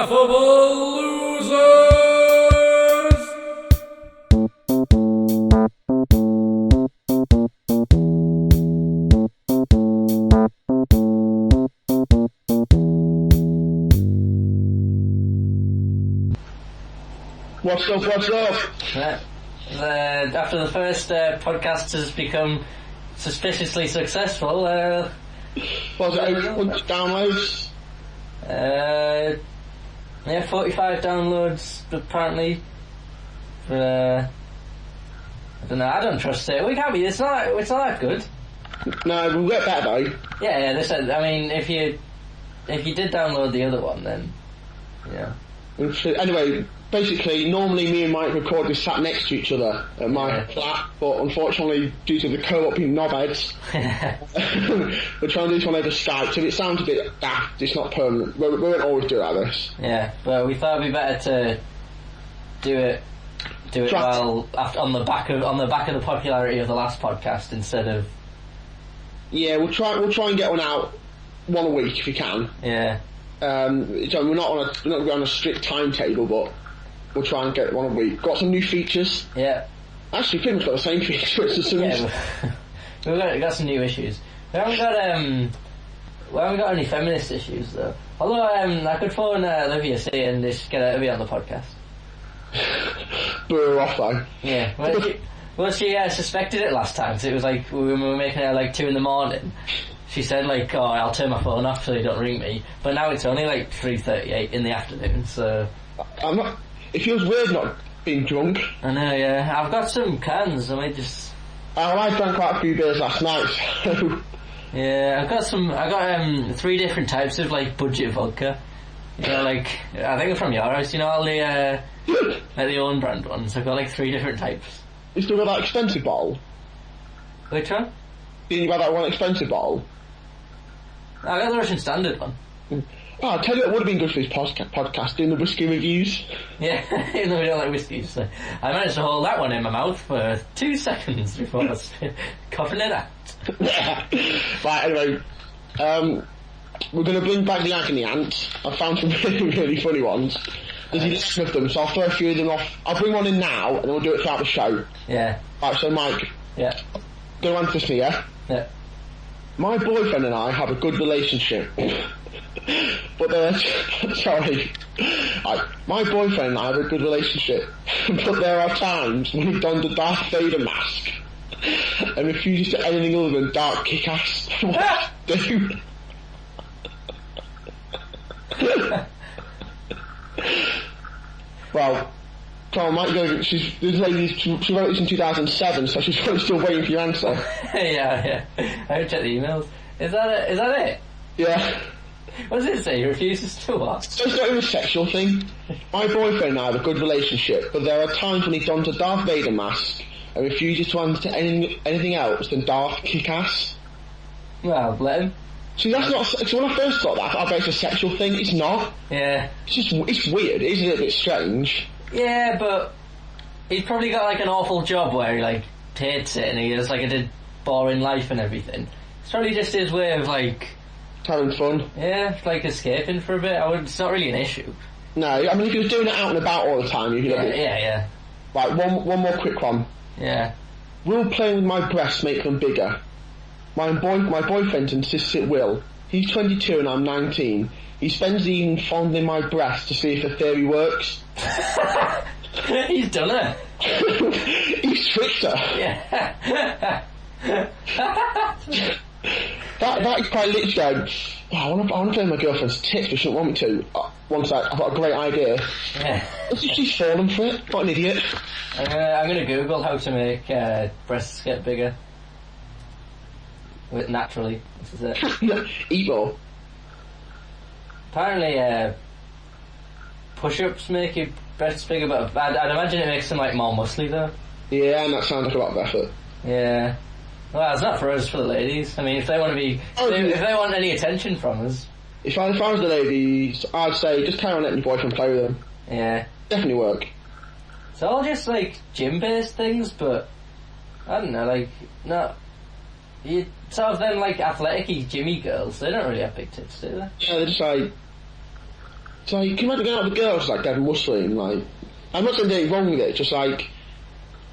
Laughable losers! What's up? After the first podcast has become suspiciously successful, Was it 800 downloads? 45 downloads apparently. I don't know. I don't trust it. We can't be. It's not that good. No, we'll get better though. Yeah. I mean, if you did download the other one, then yeah. Anyway, basically, normally me and Mike record this sat next to each other at my flat, but unfortunately, due to the co-op being knobheads, we're trying to do this one over Skype, so if it sounds a bit daft, it's not permanent. We won't always do it like this. Yeah, but we thought it'd be better to do it while on the back of the popularity of the last podcast instead of. Yeah, we'll try and get one out one a week if we can. Yeah. So we're not going to be on a strict timetable, but we'll try and get one a week. Got some new features. Yeah. Actually, pretty much got the same features. We've got some new issues. We haven't got any feminist issues though. Although I could phone Olivia and just get her to be on the podcast. Blew her off though. Yeah. Well, she suspected it last time. So it was like we were making her like 2 a.m. She said like, "Oh, I'll turn my phone off so they don't ring me." But now it's only like 3:38 in the afternoon, so. I'm not. It feels weird not being drunk. I know, yeah. I've got some cans. I might just. I drank quite a few beers last night. So. Yeah, I got 3 different types of like budget vodka. You know, like I think from your house. You know, all the like the own brand ones. I've got like 3 different types. You still got that expensive bottle? Which one? Didn't you buy that one expensive bottle? I got the Russian Standard one. Oh, I'll tell you what would have been good for this podcast, doing the whiskey reviews. Yeah, even though we don't like whiskey, so I managed to hold that one in my mouth for 2 seconds before I was coughing it out. Right, anyway, we're going to bring back the agony ants. I found some really, really funny ones. There's 11 of them, so I'll throw a few of them off. I'll bring one in now, and then we'll do it throughout the show. Yeah. Right, so Mike. Yeah. Go answer this me, yeah? Yeah. My boyfriend and I have a good relationship. But my boyfriend and I have a good relationship. But there are times when he dons a Darth Vader mask and refuses to anything other than dark kick-ass. What do? Well, come on, Mike, go. She wrote this in 2007, so she's probably still waiting for your answer. Yeah. I haven't checked the emails. Is that it? Yeah. What does it say? He refuses to what? So it's not even a sexual thing. My boyfriend and I have a good relationship, but there are times when he dons a Darth Vader mask and refuses to answer anything else than Darth Kick-Ass. Well, let him. See, that's not. So when I first thought that, I bet it's a sexual thing. It's not. Yeah. It's weird. It is a little bit strange. Yeah, but he's probably got like an awful job where he like hates it and he has like a boring life and everything. It's probably just his way of like having fun. Yeah, like escaping for a bit. It's not really an issue. No, I mean if he was doing it out and about all the time, you'd yeah. Right, one more quick one. Yeah. Will playing with my breasts make them bigger? My boyfriend insists it will. He's 22 and I'm 19. He spends the evening fondling my breasts to see if the theory works. He's done it. He's tricked her. Yeah. That is quite literally going, wow, I want to play with my girlfriend's tits, but she doesn't want me to. One sec, I've got a great idea. Yeah. She's fallen for it. What an idiot. I'm gonna Google how to make breasts get bigger. Naturally. This is it. Eat more. Apparently, push-ups make your breasts bigger, but I'd imagine it makes them like more muscly though. Yeah, and that sounds like a lot of effort. Yeah. Well, it's not for us, for the ladies. I mean, if they want to be, if they want any attention from us. If I was the ladies, I'd say just carry on letting your boyfriend play with them. Yeah. Definitely work. It's all just like gym-based things, but I don't know, like you sort of them like athletic-y, gymmy girls. They don't really have big tits, do they? Yeah, they're just like It's like, can you imagine going out with girls like dead muscling? Like, I'm not saying there's anything wrong with it, just like,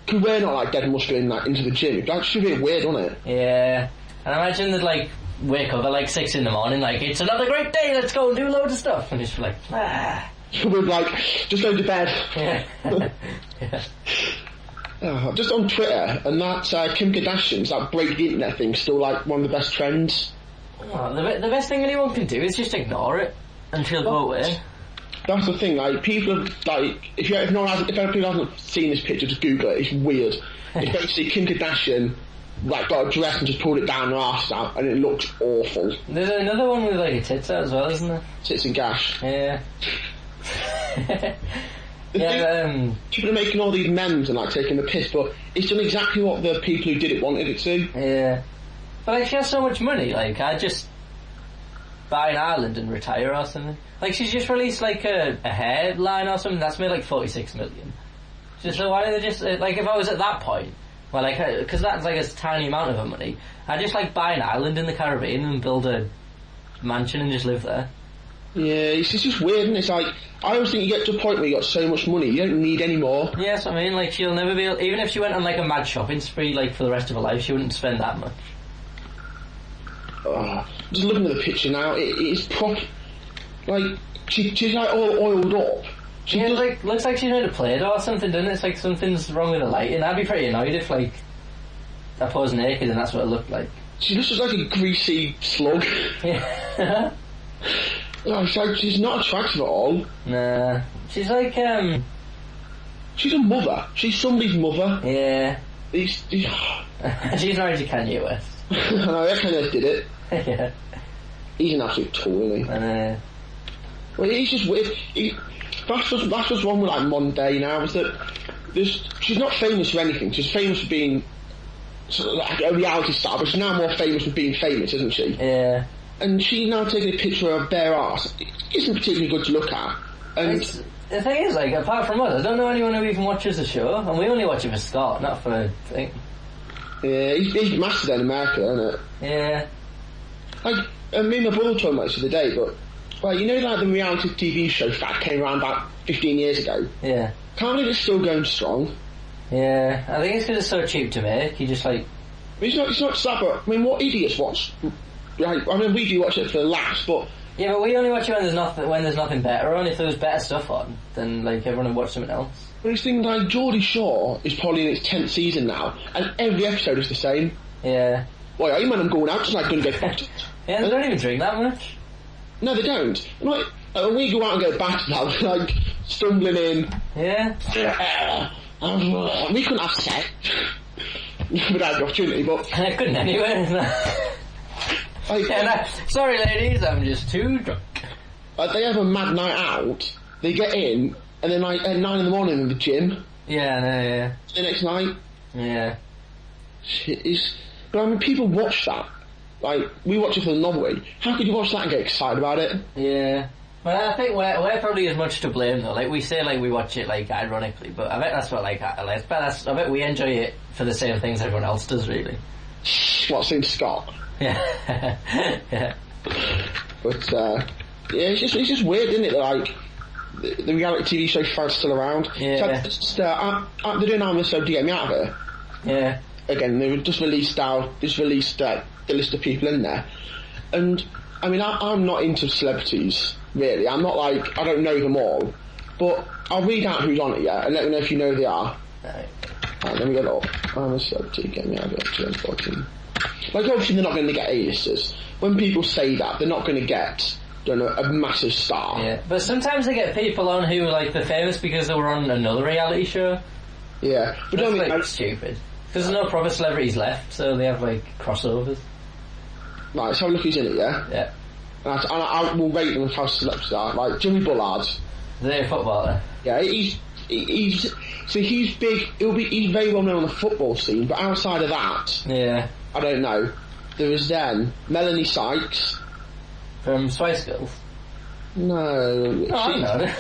because we're not like dead muscling like into the gym. That should be weird, wouldn't it? Yeah. And imagine that like wake up at like 6 in the morning, like it's another great day, let's go and do loads of stuff, and just be like, ah. We're like, just go to bed. Yeah. Yeah. Just on Twitter, and that Kim Kardashian's that break the internet thing still like one of the best trends. Oh, the best thing anyone can do is just ignore it, and she'll go away. That's the thing, like, people have, like, if people hasn't seen this picture, just Google it, it's weird. It's basically Kim Kardashian, like, got a dress and just pulled it down her arse out, and it looks awful. There's another one with, like, a tits out as well, isn't there? Tits and gash. Yeah. Yeah, people are making all these memes and, like, taking the piss, but it's done exactly what the people who did it wanted it to. Yeah. But, like, she has so much money, like, I'd just buy an island and retire or something. Like, she's just released, like, a headline or something that's made, like, 46 million. Just, so why don't they just, like, if I was at that point, well, like, because that's, like, a tiny amount of her money, I'd just, like, buy an island in the Caribbean and build a mansion and just live there. Yeah, it's just weird, and it's like, I always think you get to a point where you got so much money, you don't need any more. Yeah, that's what I mean, like, she'll never be able, even if she went on, like, a mad shopping spree, like, for the rest of her life, she wouldn't spend that much. Just looking at the picture now, it is proper. Like, she's like all oiled up. Yeah, like, looks like she's made a Play-Doh or something, doesn't it? It's like something's wrong with the lighting. I'd be pretty annoyed if, like, I posed naked and that's what it looked like. She looks just like a greasy slug. Yeah. It's like, she's not attractive at all. Nah. She's like, she's a mother. She's somebody's mother. Yeah. She's married to Kanye West. I know, that kind of did it. Yeah. He's an absolute tool, isn't he? Well, he's just weird. That's just one with like Monday now, is that she's not famous for anything. She's famous for being sort of like a reality star, but she's now more famous for being famous, isn't she? Yeah. And she's now taking a picture of her bare arse. It isn't particularly good to look at. And the thing is, like, apart from us, I don't know anyone who even watches the show, and we only watch it for Scott, not for a thing. Yeah, he's mastered in America, isn't it? Yeah. Like, me and my brother told me this the other day, but, like, you know, like the reality TV show fad came around about 15 years ago? Yeah. Can't believe it's still going strong. Yeah, I think it's because it's so cheap to make, you just, like... It's not just that, but, I mean, what idiots watch... Like, I mean, we do watch it for laughs, but... Yeah, but we only watch it when there's nothing better on. If there was better stuff on, then, like, everyone would watch something else. But it's things like Geordie Shore is probably in its 10th season now, and every episode is the same. Yeah. Well, I man, I'm going out, just like going to get... Yeah, they don't even drink that much. No, they don't. Like, when we go out and get battered now, we're like stumbling in. Yeah. We couldn't have sex. Without the opportunity, but... I couldn't anyway. Sorry ladies, I'm just too drunk. Like, they have a mad night out, they get in, and then like at 9 in the morning in the gym. Yeah, no, yeah. The next night. Yeah. Shit is... But I mean, people watch that. Like, we watch it for the novelty. How could you watch that and get excited about it? Yeah. Well, I think we're probably as much to blame though. Like, we say like we watch it like ironically, but I bet that's what like I bet we enjoy it for the same things everyone else does, really. What, seeing Scott? Yeah. Yeah. But yeah, it's just weird, isn't it? That, like the reality TV show fad's still around. Yeah. So, they're doing an episode to get me out of here. Yeah. Again, they just released the list of people in there, and I mean, I'm not into celebrities really. I'm not like, I don't know them all, but I'll read out who's on it, yeah, and let me know if you know who they are. Right. Let me get it up. I'm a celebrity, get me out of here. 2014. Like, obviously they're not going to get A-listers. When people say that, they're not going to get, don't know, a massive star. Yeah, but sometimes they get people on who like they're famous because they were on another reality show. Yeah, but that's don't like stupid. Because there's no proper celebrities left, so they have like crossovers. Right, let's have a look who's in it, yeah? Yeah. And I will rate them as how celebrities are. Like, Jimmy Bullard. They're a footballer. Yeah, he's big. He's very well known on the football scene, but outside of that, yeah, I don't know. There was then Melanie Sykes from Spice Girls. No, I know.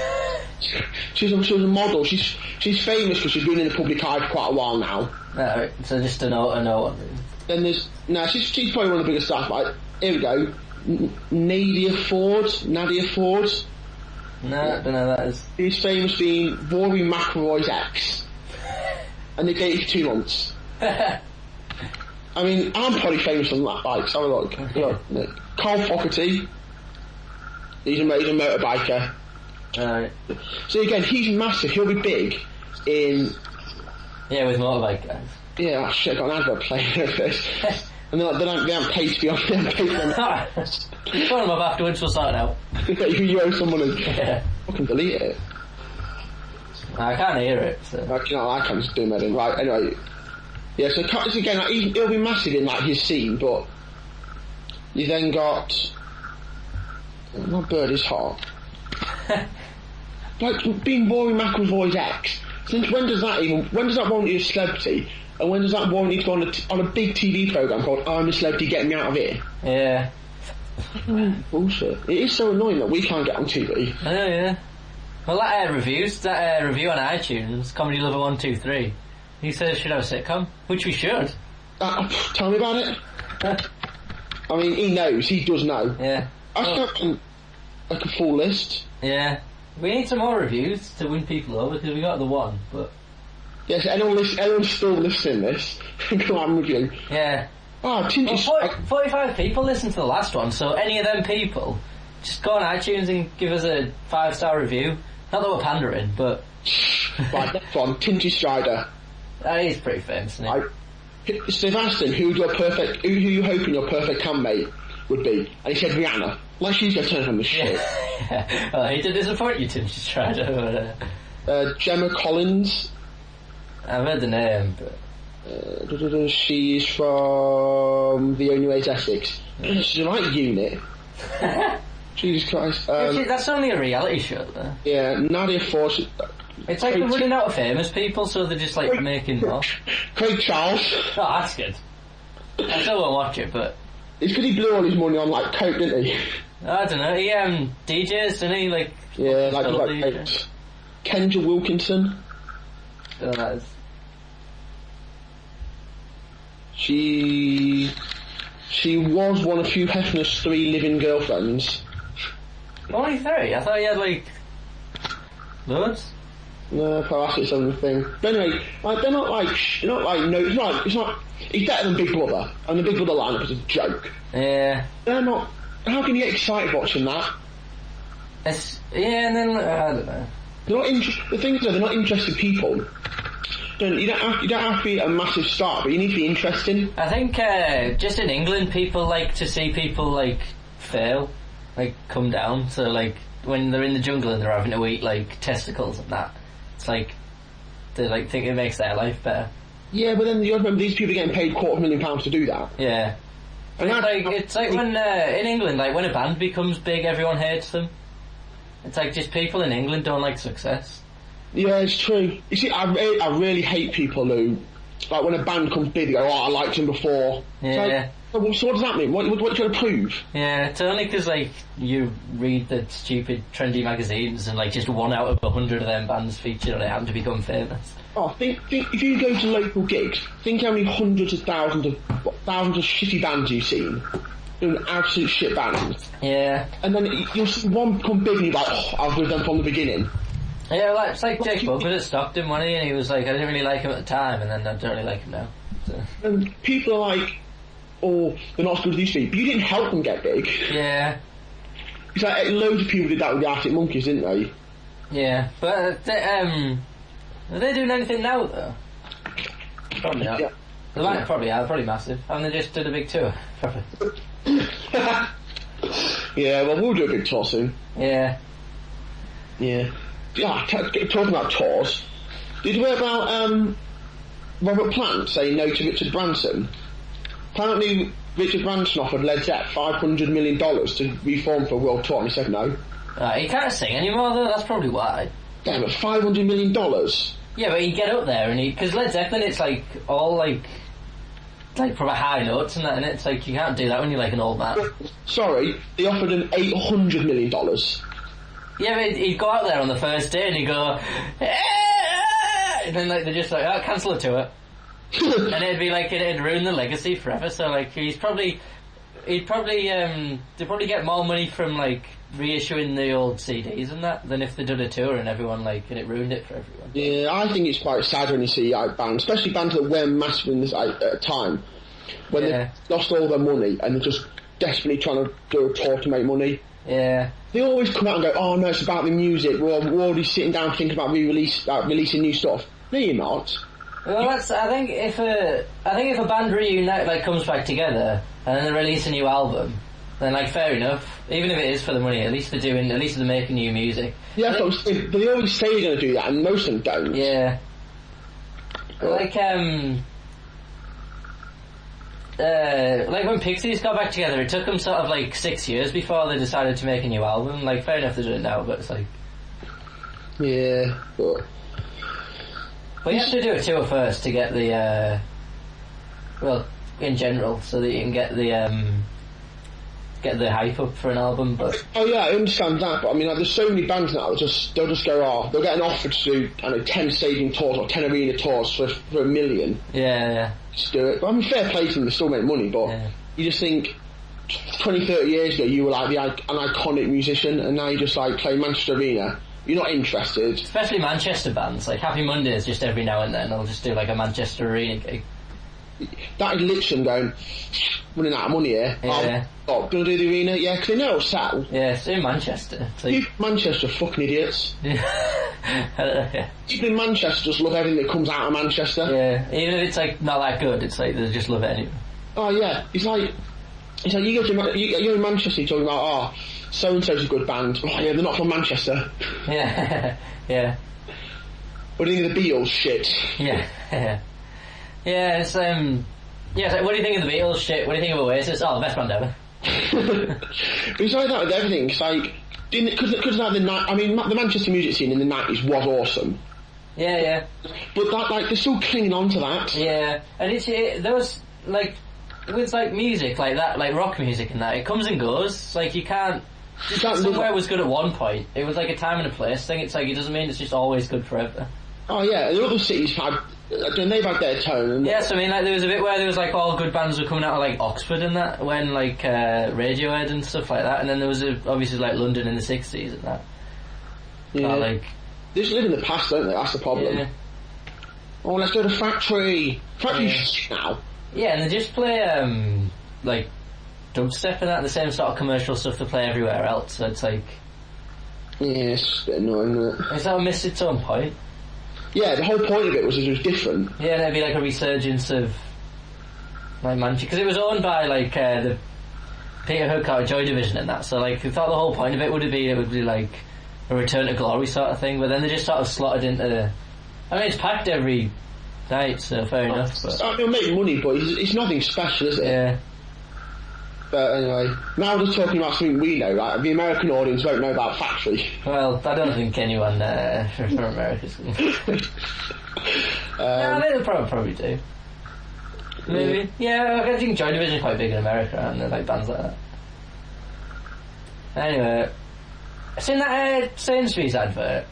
She was a model. She's famous because she's been in the public eye for quite a while now. No, so just a no. Then there's she's probably one of the biggest stars. Like, here we go, Nadia Ford. No, I don't know what that is. He's famous being Rory McIlroy's ex. And they dated for 2 months. I mean, I'm probably famous on that bike, so have a look. Carl Fogarty. He's a motorbiker. Alright. So again, he's massive, he'll be big in... Yeah, with motorbike guys. Yeah, oh shit, I got an advert playing like this. And they haven't paid to be on, they haven't paid them. Phone them up afterwards, we'll sort it out. You owe some money. Yeah. Fucking delete it. I can't hear it, so... I can't just do that in. Right, anyway. Yeah, so again, like, he'll be massive in like his scene, but you then got my bird is hot. Like being Rory McIlroy's ex. Since when does that warrant you a celebrity? And when does that warrant you to go on a big TV program called I'm a Celebrity, Get Me Out of Here? Yeah. Bullshit. It is so annoying that we can't get on TV. I know, yeah. Well, that review on iTunes, Comedy Lover 123, he says should have a sitcom, which we should. Tell me about it. I mean, he knows. He does know. Yeah. I can't like a full list. Yeah. We need some more reviews to win people over, because we got the one, but... Yes, anyone's still listening to this, come on with you. Yeah. Oh, 45 people listened to the last one, so any of them people, just go on iTunes and give us a 5-star review. Not that we're pandering, but... Right, next one, Tinty Strider. He's pretty famous, isn't he? Steve asked him who you hoping your perfect handmate would be, and he said Rihanna. Like she's gonna turn from the shit. Yeah. Well, he did disappoint you, Tim Strider. Gemma Collins. I've heard the name, but... She's from The Only Way to Essex. She's like Unit. Jesus Christ. That's only a reality show, though. Yeah, Nadia Force. It's like they're running out of famous people, so they're just like making more. Craig Charles. Oh, that's good. I still won't watch it, but... It's because he blew all his money on like coke, didn't he? I don't know, he DJs, didn't he? Like... Yeah, like Kendra Wilkinson. Oh, that is... She was one of Hugh Hefner's 3 living girlfriends. Only 3? I thought he had like... loads? No, perhaps it's something. But anyway, like, they're not like, it's not, he's better than Big Brother, and the Big Brother lineup is a joke. Yeah. They're not, how can you get excited watching that? And then, I don't know. They're not the thing is, they're not interested people. You don't have to be a massive star, but you need to be interesting. I think, just in England, people like to see people, like, fail, like, come down, so, like, when they're in the jungle and they're having to eat, like, testicles and that, it's like, they, like, think it makes their life better. Yeah, but then you have to remember these people are getting paid £250,000 to do that. Yeah. And it's like when, in England, like, when a band becomes big, everyone hates them. It's like, just people in England don't like success. Yeah, it's true. You see, I really hate people who, like, when a band comes big, they go, oh, I liked him before. Yeah. So what does that mean? What are you trying to prove? Yeah, it's only because, like, you read the stupid trendy magazines and, like, just 1 out of 100 of them bands featured on it happen to become famous. Oh, think if you go to local gigs, think how many hundreds of thousands of shitty bands you've seen. Doing absolute shit bands. Yeah. And then you'll see one become big and you're like, oh, I was with them from the beginning. Yeah, well, it's like Jake Bugler at Stockton, wasn't he? And he was like, I didn't really like him at the time, and then I don't really like him now. So. And people are like, oh, they're not as good as these people. But you didn't help them get big. Yeah. It's like loads of people did that with the Arctic Monkeys, didn't they? Yeah, but are they doing anything now, though? Probably not. Yeah. They might probably are, probably massive. And they just did a big tour, probably. Yeah, well, we'll do a big tour soon. Yeah. Yeah. Yeah, talking about tours, did you hear about Robert Plant saying no to Richard Branson? Apparently Richard Branson offered Led Zepp $500 million to reform for a world tour and he said no. He can't sing anymore though, that's probably why. Damn it, $500 million? Yeah, but he'd get up there and because Led Zeppelin it's like all like probably high notes and that, and it's like you can't do that when you're like an old man. Sorry, they offered him $800 million. Yeah, but he'd go out there on the first day and he'd go, and then like they're just like, oh, cancel the tour. And it'd be like, it'd ruin the legacy forever, so like he's probably, he'd probably they'd probably get more money from like reissuing the old CDs and that than if they did a tour and everyone like and it ruined it for everyone. Yeah, I think it's quite sad when you see bands, especially bands that were massive in this at a time, when they lost all their money and they're just desperately trying to do a tour to make money. Yeah. They always come out and go, "Oh no, it's about the music. We're already sitting down thinking about releasing new stuff." No, you're not. Well, I think if a band reunite like comes back together and then they release a new album, then like fair enough. Even if it is for the money, at least they're making new music. Yeah, but they always say they're going to do that, and most of them don't. Yeah. Like when Pixies got back together, it took them sort of like 6 years before they decided to make a new album. Like fair enough, they do it now, but it's like. Yeah, but you have to do a tour first to get the, well, in general, so that you can get the hype up for an album. But oh yeah, I understand that. But I mean, like, there's so many bands now. They'll just go, they'll get an offer to do, I don't know, 10 stadium tours or 10 arena tours for $1 million. Yeah. Just do it. But I mean, fair play to them. They still make money. But you just think, 20, 30 years ago, you were like an iconic musician, and now you just like play Manchester Arena. You're not interested. Especially Manchester bands, like Happy Mondays, just every now and then they'll just do like a Manchester Arena gig. That is literally going, running out of money here. Yeah. Gonna do the arena? Yeah, because they know it'll sell. Yeah, it's in Manchester. It's like... You Manchester are fucking idiots. Yeah. People in Manchester just love everything that comes out of Manchester. Yeah, even if it's like not that good, it's like they just love it anyway. Oh yeah, it's like you go to you're in Manchester, you're talking about so and so's a good band. Oh yeah, they're not from Manchester. Yeah, yeah. What do you think of the Beatles? Shit. Yeah, yeah. It's yeah. So what do you think of the Beatles? Shit. What do you think of Oasis? Oh, the best band ever. But it's like that with everything. It's like because like the night. I mean, the Manchester music scene in the 90s was awesome. Yeah. But that they're still clinging on to that. Yeah, and there was like with like music like that, like rock music and that, it comes and goes. It's like you can't. Somewhere was good at one point. It was like a time and a place thing. It's like it doesn't mean it's just always good forever. Oh yeah, the other cities they've had their tone. Yes, I mean like there was a bit where there was like all good bands were coming out of like Oxford and that when like Radiohead and stuff like that, and then there was obviously like London in the 60s and that. Yeah, like they just live in the past, don't they? That's the problem. Yeah. Oh, let's go to Factory. Factory's now. Yeah, and they just play like dubstep and that, the same sort of commercial stuff they play everywhere else. So it's like, yeah, it's a bit annoying, isn't it? It's that missed its own point. Yeah, the whole point of it was it was different. Yeah, and it'd be like a resurgence of like Manchester, because it was owned by like the Peter Hook out of Joy Division and that. So like, we thought the whole point of it would be like a return to glory sort of thing. But then they just sort of slotted into. I mean, it's packed every night, so fair enough. But it'll make money, but it's nothing special, is it? Yeah. But anyway, now we're just talking about something we know, right? The American audience won't know about Factory. Well, I don't think anyone from America's going to. No, they'll probably do. Maybe. Yeah, I think Joy Division is quite big in America, and they're like bands like that. Anyway, I've seen that Sainsbury's advert.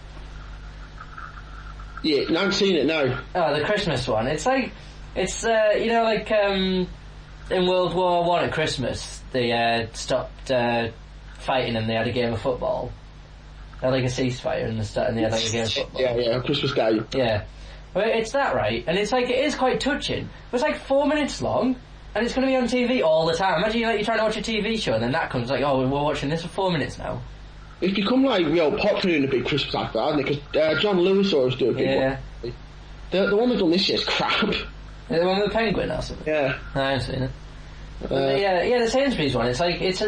Yeah, I haven't seen it, no. Oh, the Christmas one. It's like, it's, you know, like, in World War One at Christmas, they stopped fighting and they had a game of football. They had like a ceasefire and they had like a game of football. Yeah, Christmas Day. Yeah. Well, it's that, right? And it's like, it is quite touching. But it's like 4 minutes long, and it's going to be on TV all the time. Imagine you're trying to watch a TV show and then that comes like, oh, we're watching this for 4 minutes now. It's become like real popular in the big Christmas advert, hasn't it? Because John Lewis always do a big one. The one they've done this year is crap. The one with the penguin or something? Yeah. No, I haven't seen it. Yeah, the Sainsbury's one. It's like it's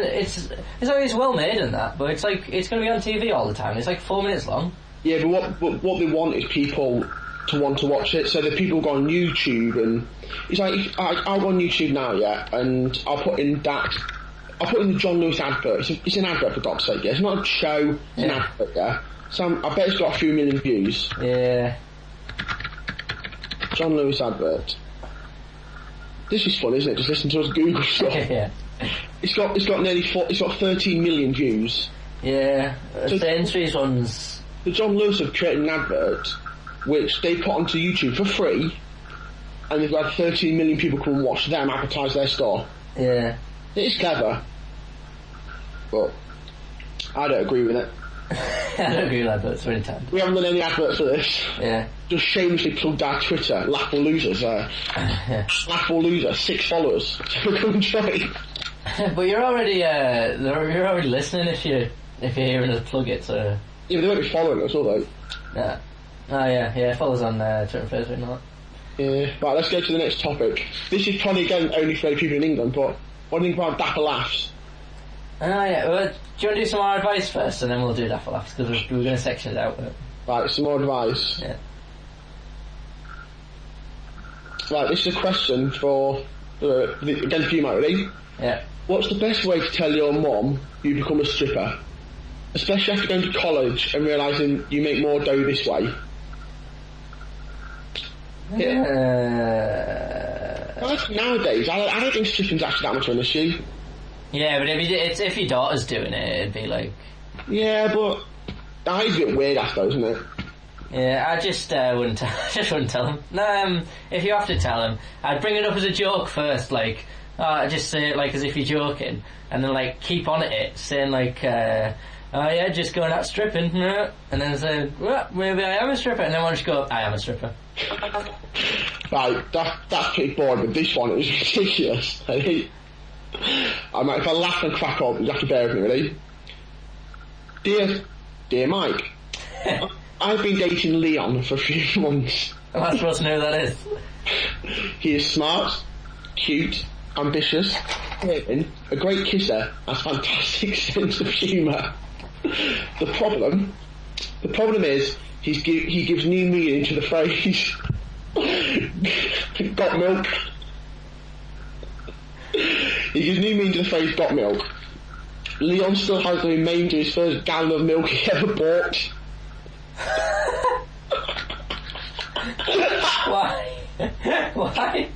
well made and that, but it's like it's going to be on TV all the time. It's like 4 minutes long. Yeah, but what they want is people to want to watch it. So the people go on YouTube, and it's like I'll go on YouTube now, and I'll put in the John Lewis advert. It's an advert, for God's sake. Yeah, it's not a show. It's an advert. Yeah. So I bet it's got a few million views. Yeah. John Lewis advert. This is fun, isn't it? Just listen to us Google stuff. Yeah. It's got 13 million views. Yeah. So Sainsbury's ones. The John Lewis have created an advert which they put onto YouTube for free, and they've had 13 million people come and watch them advertise their store. Yeah. It is clever, but I don't agree with it. I don't agree with adverts for any time. We haven't done any adverts for this. Yeah. Just shamelessly plugged our Twitter, Laughable Losers. Yeah. Laughable Loser, 6 followers. So come and try. But you're already listening if you're hearing us plug it. So Yeah, but they won't be following us, will they? yeah. Oh yeah. Follow us on Twitter and Facebook and that. Yeah. Right, let's go to the next topic. This is probably again only for people in England, but what do you think about Dapper Laughs? Oh yeah. Well, do you want to do some more advice first, and then we'll do Daffy Laughs because we're going to section it out. But... Right, some more advice. Yeah. Right, this is a question for again for you, Mike. Ready? Yeah. What's the best way to tell your mum you become a stripper? Especially after going to college and realising you make more dough this way. Nowadays, I don't think stripping's actually that much of an issue. Yeah, but if your daughter's doing it, it'd be like... Yeah, but it's a bit weird, I suppose, isn't it? Yeah, I just wouldn't tell him. No, if you have to tell him, I'd bring it up as a joke first, like, just say it like as if you're joking, and then like keep on at it, saying like, oh yeah, just going out stripping, and then say, well, maybe I am a stripper, and then one just go, I am a stripper. Right, that's pretty boring, but this one is ridiculous. If I laugh and crack up, you have to bear with me, ready? Dear Mike, I've been dating Leon for a few months. Am I supposed to know who that is? He is smart, cute, ambitious, a great kisser, has fantastic sense of humour. The problem is he gives new meaning to the phrase "got milk." He gives new meaning to the phrase "got milk." Leon still has the remainder of his first gallon of milk he ever bought. Why? Why?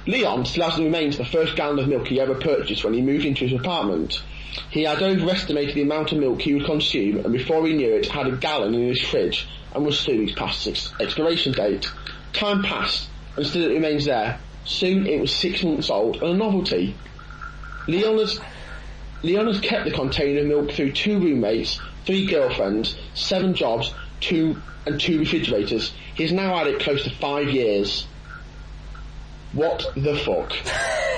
Leon still has the remains of the first gallon of milk he ever purchased when he moved into his apartment. He had overestimated the amount of milk he would consume, and before he knew it, had a gallon in his fridge and was 2 weeks past its expiration date. Time passed, and still it remains there. Soon it was 6 months old and a novelty. Leon has kept the container of milk through 2 roommates, 3 girlfriends, 7 jobs, 2 refrigerators. He's now had it close to 5 years. What the fuck?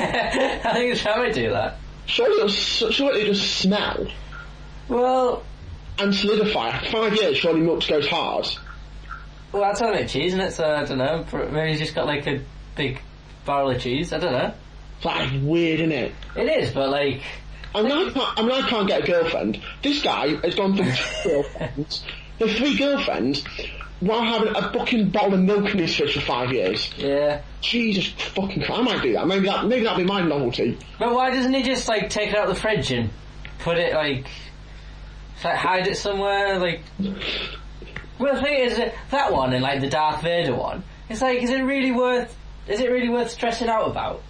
I think it's how I do that. Surely it'll just smell. Well... And solidify. After 5 years, surely milk goes hard. Well, that's how I make cheese, isn't it? So, I don't know. Maybe he's just got like a big barrel of cheese. I don't know. That is weird, isn't it? It is, but like... I can't get a girlfriend. This guy has gone through 2 girlfriends. The 3 girlfriends while having a fucking bottle of milk in his fridge for 5 years. Yeah. Jesus fucking Christ, I might do that. Maybe that'll be my novelty. But why doesn't he just like take it out of the fridge and put it like hide it somewhere? Like, well, the thing is that one and like the Darth Vader one. It's like, is it really worth stressing out about?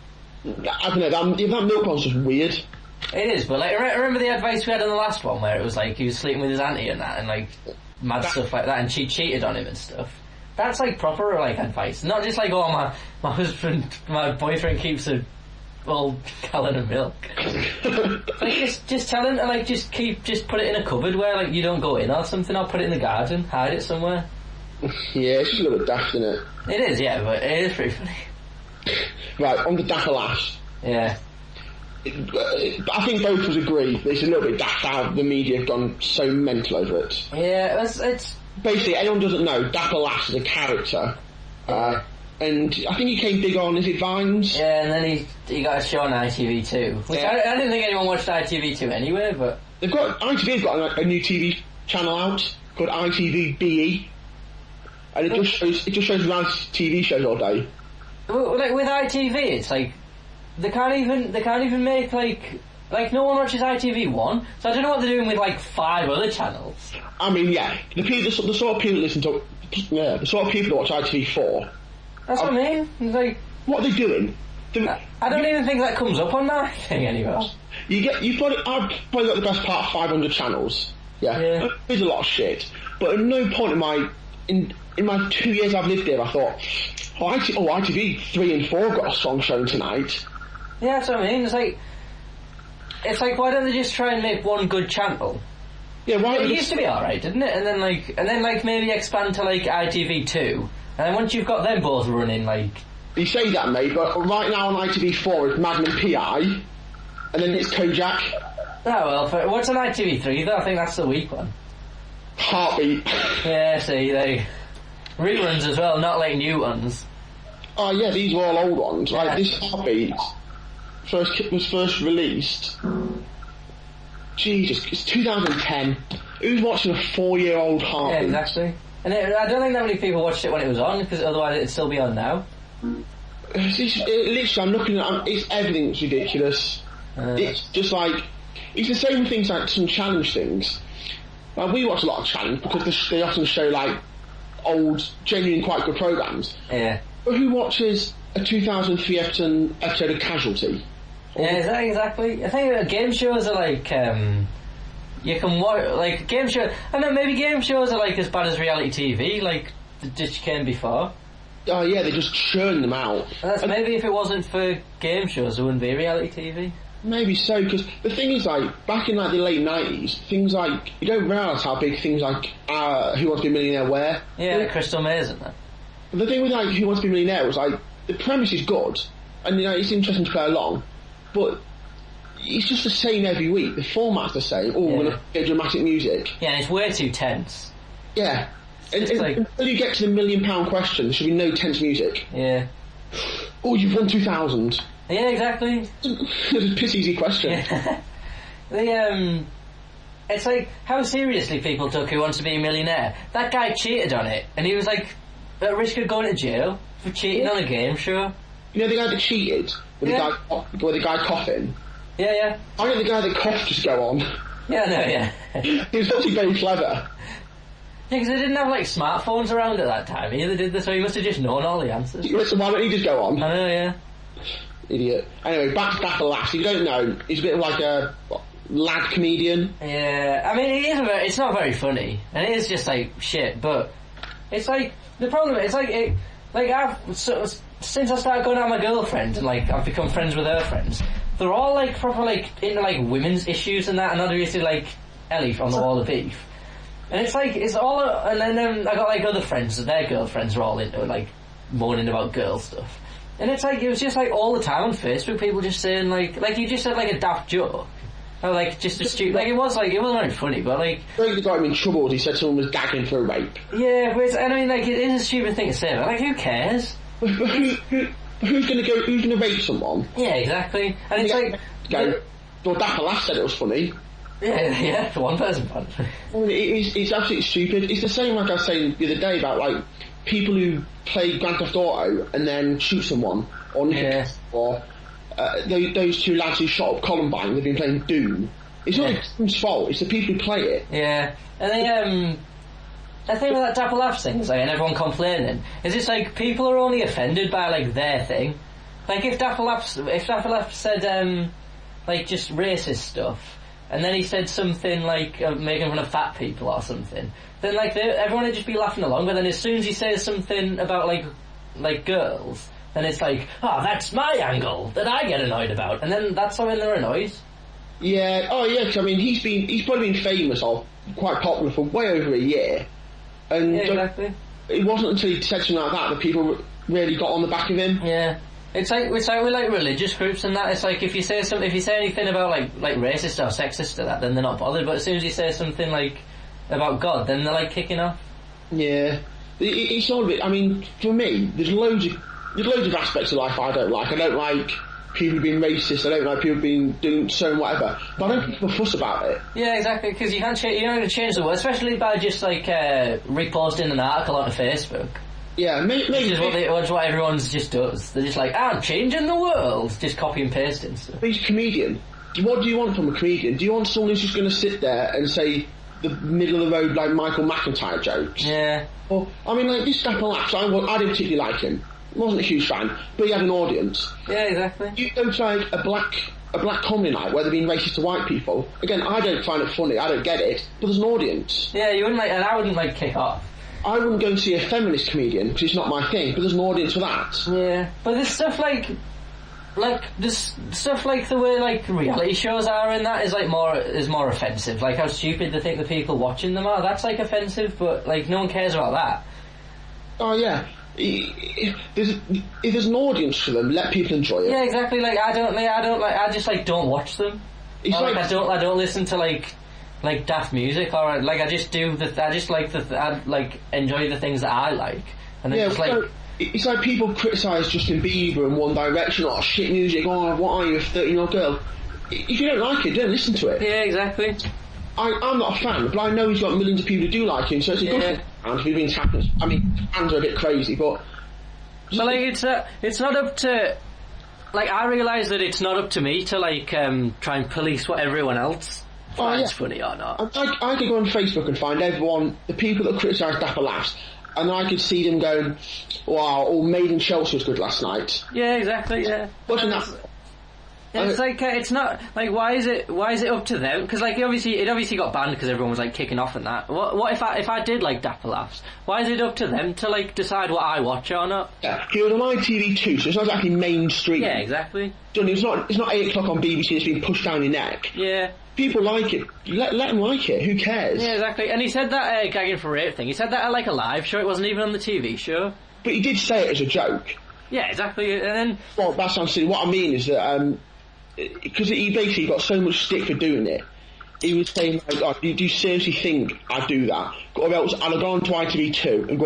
I don't know. That milk one's just weird. It is, but like, remember the advice we had on the last one where it was like he was sleeping with his auntie and that, and like mad stuff like that, and she cheated on him and stuff. That's like proper like advice, not just like, oh my boyfriend keeps a old gallon of milk. Like just tell him to like just put it in a cupboard where like you don't go in or something, or put it in the garden, hide it somewhere. Yeah, it's just a little bit daft, isn't it? It is, yeah, but it is pretty funny. Right, on the Dapper Lass. Yeah. I think both of us agree that it's a little bit daft how the media have gone so mental over it. Yeah, it's... Basically, anyone doesn't know, Dapper Lass is a character. And I think he came big on, is it Vines? Yeah, and then he got a show on ITV2. Which I didn't think anyone watched ITV2 anyway, but... ITV's got a new TV channel out called ITV-BE. And it just shows reality TV shows all day. Well, like with ITV, it's like... They can't even make like no one watches ITV1, so I don't know what they're doing with like 5 other channels. I mean, yeah, the sort of people that listen to, the sort of people that watch ITV4. That's what I mean. It's like, what are they doing? I don't even think that comes up on that thing anymore. I've probably got the best part of 500 channels. Yeah. There's a lot of shit, but at no point in my 2 years I've lived here, I thought, ITV 3 and 4 got a song shown tonight. Yeah, that's what I mean. It's like, why don't they just try and make one good channel? Yeah, why? It used to be alright, didn't it? And then maybe expand to like ITV2, and then once you've got them both running, like. You say that, mate, but right now on ITV4 it's Magnum PI, and then it's Kojak. Oh well, what's on ITV3 though? I think that's the weak one. Heartbeat. Yeah, see, they reruns as well, not like new ones. Oh yeah, these were all old ones. Yeah. Like this Heartbeat was first released. Jesus, it's 2010. Who's watching a 4-year-old Heartbeat? Yeah, exactly. And I don't think that many people watched it when it was on, because otherwise it'd still be on now. Literally, I'm looking at it's everything's ridiculous. It's just like it's the same things like some challenge things. Like we watch a lot of challenge because they often show like old, genuine, quite good programs. Yeah. But who watches a 2003 episode of Casualty? Yeah, exactly. I think game shows are like you can watch like game show. I know maybe game shows are like as bad as reality TV, like the just came before. Oh yeah, they just churn them out. And maybe if it wasn't for game shows, there wouldn't be reality TV. Maybe so, because the thing is, like back in like the late 90s, things like you don't realise how big things like Who Wants to Be a Millionaire were. Yeah, like Crystal Maze and that. But the thing with like Who Wants to Be a Millionaire was like the premise is good, and you know it's interesting to play along, but it's just the same every week. The format's the same. Oh, we're gonna get dramatic music. Yeah, and it's way too tense. Yeah. And, like, until you get to the £1 million question, there should be no tense music. Yeah. Oh, you've won 2,000. Yeah, exactly. It's a piss easy question. It's like how seriously people took Who Wants to Be a Millionaire. That guy cheated on it, and he was like at risk of going to jail for cheating on a game show. You know the guy that cheated with the guy coughing. Yeah. I know the guy that coughed just go on. Yeah, no, yeah. He was actually very clever. Yeah, because they didn't have like smartphones around at that time either, did they? So he must have just known all the answers. Listen, why don't you just go on? I know, yeah. Idiot. Anyway, back to Dapper Lass. If you don't know, he's a bit of like a lad comedian. Yeah, I mean, it's not very funny, and it is just like shit. But it's like the problem. It's like since I started going out with my girlfriend and like I've become friends with her friends. They're all like proper like into like women's issues and that, and obviously like Ellie from the Wall of Beef. And it's like, it's all, and then I got like other friends, their girlfriends were all into it, like, moaning about girl stuff. And it's like, it was just like all the time on Facebook, people just saying like you just said like a daft joke. Or like, just a stupid, like it wasn't very funny, but like... Drake got him in trouble, he said someone was gagging for a rape. Yeah, but and I mean like, it is a stupid thing to say, but like, who cares? But who's gonna rape someone? Yeah, exactly. And it's like... Well, Dapper Lass said it was funny. Yeah, for one person. I mean, it's absolutely stupid. It's the same like I was saying the other day about like people who play Grand Theft Auto and then shoot someone or or those two lads who shot up Columbine. They've been playing Doom. It's not the game's fault. It's the people who play it. Yeah, and they the thing with that Dapper Laughs thing is like, and everyone complaining, is it's like people are only offended by like their thing. Like if Dapper Laughs said like just racist stuff. And then he said something like making fun of fat people or something. Then like everyone would just be laughing along. But then as soon as he says something about like girls, then it's like, oh, that's my angle that I get annoyed about. And then that's when they're annoyed. Yeah. Oh yeah. Cause, I mean, he's probably been famous or quite popular for way over a year. And yeah, exactly. It wasn't until he said something like that people really got on the back of him. Yeah. It's like with like religious groups and that. It's like if you say anything about like racist or sexist or that, then they're not bothered. But as soon as you say something like about God, then they're like kicking off. Yeah, it's all a bit. I mean, for me, there's loads of aspects of life I don't like. I don't like people being racist. I don't like people being doing so and whatever. But I don't think people fuss about it. Yeah, exactly. Because you're not going to change the world, especially by just like reposting an article onto Facebook. Yeah, maybe. Which is what everyone's just does. They're just like, I'm changing the world. Just copy and pasting stuff. He's a comedian. What do you want from a comedian? Do you want someone who's just going to sit there and say the middle of the road like Michael McIntyre jokes? Yeah. Or, I mean, like this Dapper Lass, I didn't particularly like him. Wasn't a huge fan, but he had an audience. Yeah, exactly. You go to like a black comedy night where they're being racist to white people. Again, I don't find it funny. I don't get it. But there's an audience. Yeah, you wouldn't and I wouldn't kick off. I wouldn't go and see a feminist comedian because it's not my thing, but there's an audience for that. Yeah, but there's stuff like like this stuff like the way like reality shows are and that is like more offensive. Like how stupid they think the people watching them are. That's like offensive, but like no one cares about that. Oh yeah. If there's an audience for them, let people enjoy it. Yeah, exactly. Like I just like don't watch them. It's Or, like, I don't listen to like daft music, or like I just enjoy the things that I like, and then just like. It's like people criticise Justin Bieber in One Direction, oh shit music, oh what are you, a 13-year-old girl? If you don't like it, don't listen to it. Yeah, exactly. I'm not a fan, but I know he's got millions of people who do like him, so it's a good thing. And we've been tapping. I mean, fans are a bit crazy, but like it's not up to. Like I realise that it's not up to me to like try and police what everyone else finds funny or not. I could go on Facebook and find everyone, the people that criticise Dapper Laughs, and I could see them going, wow, Made in Chelsea was good last night. Yeah, exactly, yeah. Watching that. It's like, it's not, like, why is it up to them? Because, like, it obviously got banned because everyone was, like, kicking off and that. What if I did like Dapper Laughs? Why is it up to them to, like, decide what I watch or not? Yeah, he was on ITV2, so it's not exactly mainstream. Yeah, exactly. It's not 8 o'clock on BBC, it's being pushed down your neck. Yeah. People like it. Let them like it. Who cares? Yeah, exactly. And he said that gagging for rape thing. He said that at like a live show. It wasn't even on the TV show. But he did say it as a joke. Yeah, exactly. And then. Well, that sounds silly. What I mean is that because he basically got so much stick for doing it. He was saying, like, oh, do you seriously think I'd do that? Or else I'd have gone to ITV2 and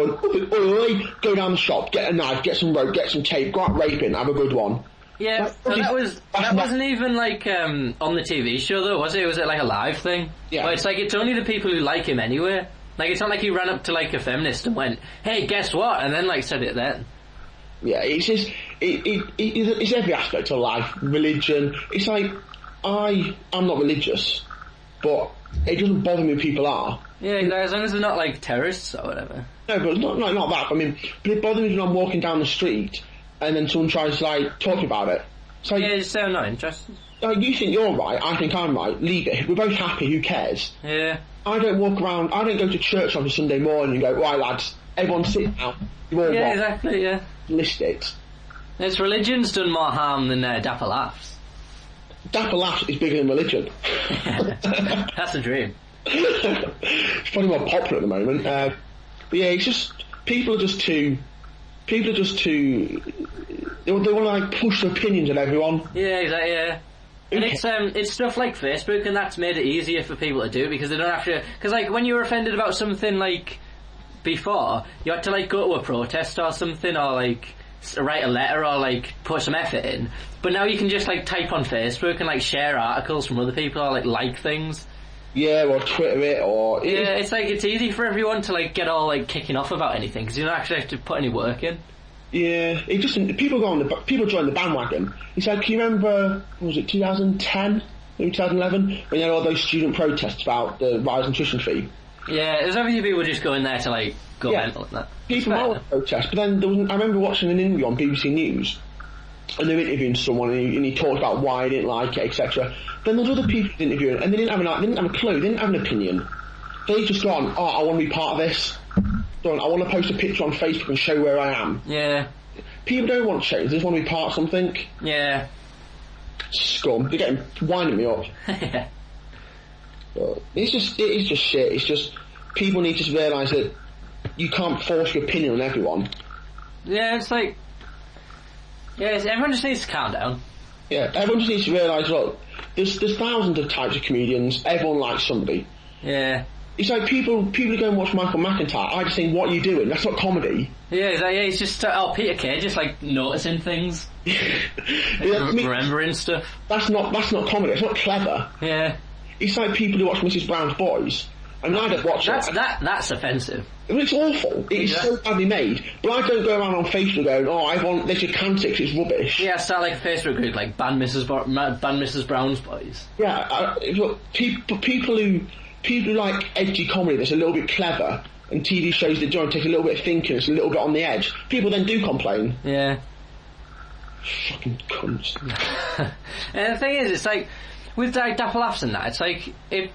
go down the shop, get a knife, get some rope, get some tape, go out raping, have a good one. Yeah, that wasn't even like on the TV show though, was it? Was it like a live thing? Yeah. But it's like it's only the people who like him anyway. Like it's not like he ran up to like a feminist and went, "Hey, guess what?" and then like said it then. Yeah, it's just it's every aspect of life, religion. It's like I'm not religious, but it doesn't bother me if people are. Yeah, as long as they're not like terrorists or whatever. No, but not that. I mean, but it bothers me when I'm walking down the street and then someone tries to like talk about it. So yeah, it's so not interested. Like, you think you're right, I think I'm right. Leave it. We're both happy. Who cares? Yeah. I don't walk around. I don't go to church on a Sunday morning and go, right lads, everyone sit down. You all yeah, exactly. Yeah. List it. It's religion's done more harm than Dapper Laughs. Dapper Laughs is bigger than religion. That's a dream. It's probably more popular at the moment. But yeah, it's just people are just too. They want to like push their opinions on everyone. Yeah, exactly. Yeah. And it's stuff like Facebook, and that's made it easier for people to do because they don't have to. Because like when you were offended about something like before, you had to like go to a protest or something, or like write a letter or like put some effort in. But now you can just like type on Facebook and like share articles from other people or like things. Yeah, or Twitter it, or yeah, it's like it's easy for everyone to like get all like kicking off about anything because you don't actually have to put any work in. Yeah, it just people join the bandwagon. It's like, can you remember, was it 2010, maybe 2011, when you had all those student protests about the rising tuition fee? Yeah, there's obviously people just going there to like go mental and that. People might protest, but then I remember watching an interview on BBC News, and they were interviewing someone, and he talked about why he didn't like it, etc. Then there's other people interviewing, and they didn't have a clue, they didn't have an opinion. They just gone, oh, I want to be part of this. I want to post a picture on Facebook and show where I am. Yeah. People don't want change, they just want to be part of something. Yeah. Scum. They're winding me up. Yeah. But it is just shit. It's just, people need to realise that you can't force your opinion on everyone. Yeah, it's like, everyone just needs to calm down. Yeah, everyone just needs to realise, look, there's thousands of types of comedians, everyone likes somebody. Yeah. It's like people go and watch Michael McIntyre. I just think, what are you doing? That's not comedy. Yeah, it's just Peter Kay just like noticing things, remembering stuff. That's not comedy. It's not clever. Yeah. It's like people who watch Mrs. Brown's Boys. I mean, I don't watch it. That's offensive. It's awful. It's so badly made. But I don't go around on Facebook going, oh, I want this, you can't, it's rubbish. Yeah, start like a Facebook group like ban Mrs. Brown's Boys. Yeah, look, people who like edgy comedy that's a little bit clever, and TV shows that don't take a little bit of thinking, it's a little bit on the edge, people then do complain. Yeah. Fucking cunts. And the thing is, it's like, with like Dapper Laughs and that, it's like, it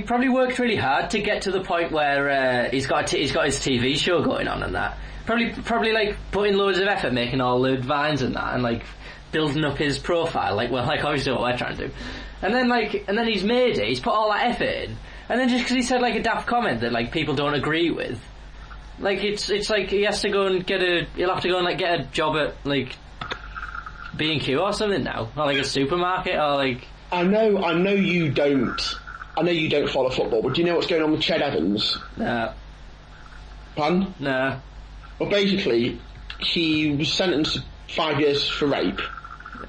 probably worked really hard to get to the point where he's got his TV show going on and that. Probably like putting loads of effort making all the vines and that, and like building up his profile, like obviously what we're trying to do, and then he's made it. He's put all that effort in, and then just because he said like a daft comment that like people don't agree with, like it's like he has to go and he'll have to go and like get a job at like B&Q or something now, or like a supermarket, or like. I know you don't follow football, but do you know what's going on with Ched Evans? No. Pardon? No. Well, basically, he was sentenced to 5 years for rape,